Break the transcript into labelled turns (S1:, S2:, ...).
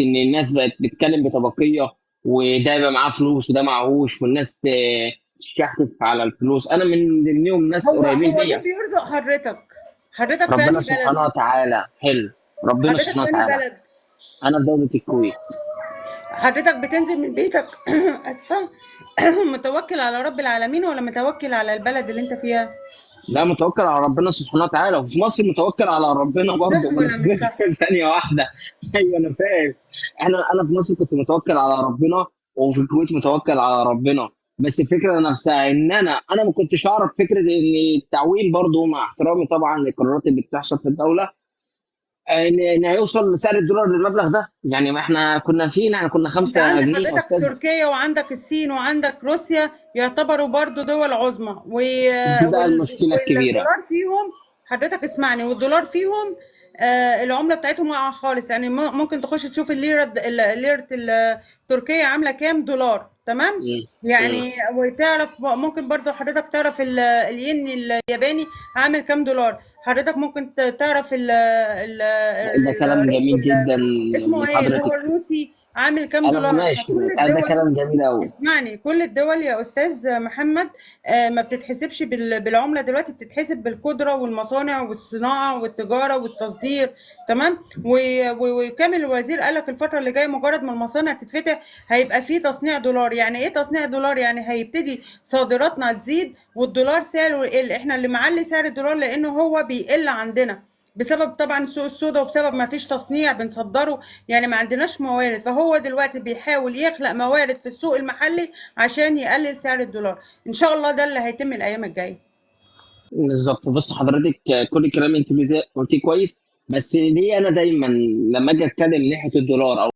S1: ان الناس بقت بتتكلم بطبقيه، وده يبقى معاه فلوس وده معهوش، والناس تشحتف على الفلوس. انا من ضمنهم ناس قريبين
S2: هو مين
S1: ليا.
S2: بيرزق حضرتك؟ حضرتك في
S1: ربنا
S2: انهي
S1: سبحانه
S2: بلد؟
S1: وتعالى. حلو. ربنا
S2: حضرتك
S1: سبحانه
S2: في انهي
S1: وتعالى.
S2: بلد؟
S1: انا في دوله الكويت.
S2: حضرتك بتنزل من بيتك اسفه متوكل على رب العالمين ولا متوكل على البلد اللي انت فيها؟
S1: لا، متوكل على ربنا سبحانه وتعالى، وفي مصر متوكل على ربنا برضه،
S2: صح ولا
S1: بس
S2: مش صح؟
S1: ثانيه واحده. ايوه انا فاهم. انا في مصر كنت متوكل على ربنا، وفي الكويت متوكل على ربنا. بس الفكره نفسها ان انا ما كنتش اعرف فكره ان التعويم برضه، مع احترامي طبعا للقرارات اللي بتحصل في الدوله، ان هيوصل سعر الدولار للمبلغ ده. يعني ما احنا كنا فين؟ احنا كنا
S2: انت
S1: 5
S2: عندك
S1: جنيه يا
S2: حضرتك
S1: استاذ.
S2: تركيا وعندك الصين وعندك روسيا، يعتبروا برضو دول عظمى
S1: دي بقى المشكله الكبيره.
S2: والدولار فيهم. حضرتك اسمعني، والدولار فيهم العملة بتاعتهم واقعة خالص. يعني ممكن تخش تشوف ليرة التركية عاملة كام دولار، تمام؟
S1: مم. مم.
S2: يعني وتعرف ممكن برضو حضرتك تعرف الين الياباني عامل كام دولار. حضرتك ممكن تعرف
S1: ده كلام جميل جدا
S2: اسمه
S1: من
S2: ايه اللي هو
S1: حضرتك.
S2: الروسي عامل كام
S1: انا
S2: دولار.
S1: ماشي،
S2: فكل
S1: ده
S2: الدول،
S1: كلام جميل قوي.
S2: اسمعني، كل الدول يا استاذ محمد ما بتتحسبش بالعمله دلوقتي، بتتحسب بالقدره والمصانع والصناعه والتجاره والتصدير، تمام؟ وكامل الوزير قال لك الفتره اللي جايه مجرد ما المصانع تتفتح هيبقى في تصنيع دولار. يعني ايه تصنيع دولار؟ يعني هيبتدي صادراتنا تزيد والدولار سعره يقل. احنا اللي معلي سعر الدولار لانه هو بيقل عندنا بسبب طبعا سوق السودا، وبسبب ما فيش تصنيع بنصدره. يعني ما عندناش موارد، فهو دلوقتي بيحاول يخلق موارد في السوق المحلي عشان يقلل سعر الدولار. ان شاء الله ده اللي هيتم الايام الجايه.
S1: بالظبط. بص حضرتك، كل الكلام اللي انت قلتيه كويس، بس ليه انا دايما لما اجي اتكلم من ناحيه الدولار او